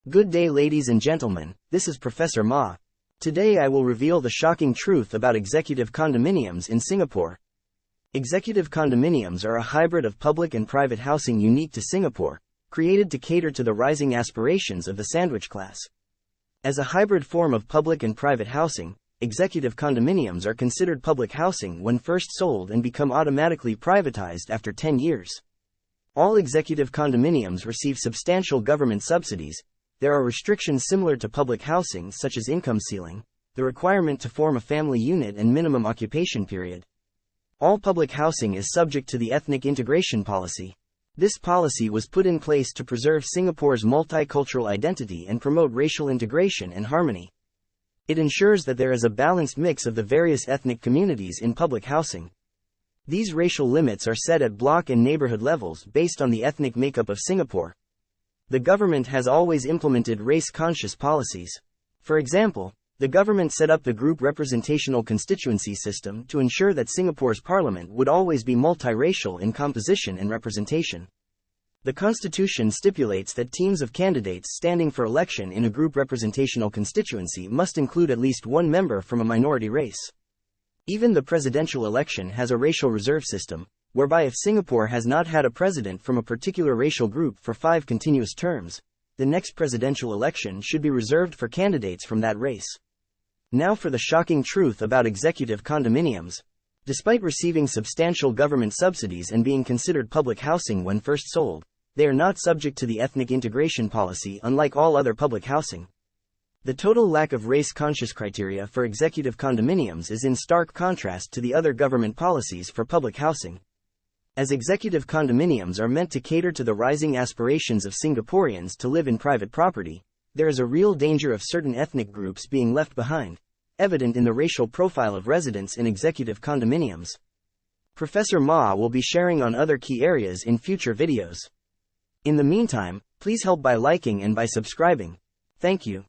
Good day, ladies and gentlemen, this is Professor Ma. Today I will reveal the shocking truth about executive condominiums in Singapore. Executive condominiums are a hybrid of public and private housing unique to Singapore, created to cater to the rising aspirations of the sandwich class. As a hybrid form of public and private housing, executive condominiums are considered public housing when first sold and become automatically privatized after 10 years. All executive condominiums receive substantial government subsidies. There are restrictions similar to public housing such as income ceiling, the requirement to form a family unit and minimum occupation period. All public housing is subject to the ethnic integration policy. This policy was put in place to preserve Singapore's multicultural identity and promote racial integration and harmony. It ensures that there is a balanced mix of the various ethnic communities in public housing. These racial limits are set at block and neighborhood levels based on the ethnic makeup of Singapore. The government has always implemented race-conscious policies. For example, the government set up the group representational constituency system to ensure that Singapore's parliament would always be multiracial in composition and representation. The constitution stipulates that teams of candidates standing for election in a group representational constituency must include at least one member from a minority race. Even the presidential election has a racial reserve system, whereby if Singapore has not had a president from a particular racial group for 5 continuous terms, the next presidential election should be reserved for candidates from that race. Now for the shocking truth about executive condominiums. Despite receiving substantial government subsidies and being considered public housing when first sold, they are not subject to the ethnic integration policy unlike all other public housing. The total lack of race-conscious criteria for executive condominiums is in stark contrast to the other government policies for public housing. As executive condominiums are meant to cater to the rising aspirations of Singaporeans to live in private property, there is a real danger of certain ethnic groups being left behind, evident in the racial profile of residents in executive condominiums. Professor Ma will be sharing on other key areas in future videos. In the meantime, please help by liking and by subscribing. Thank you.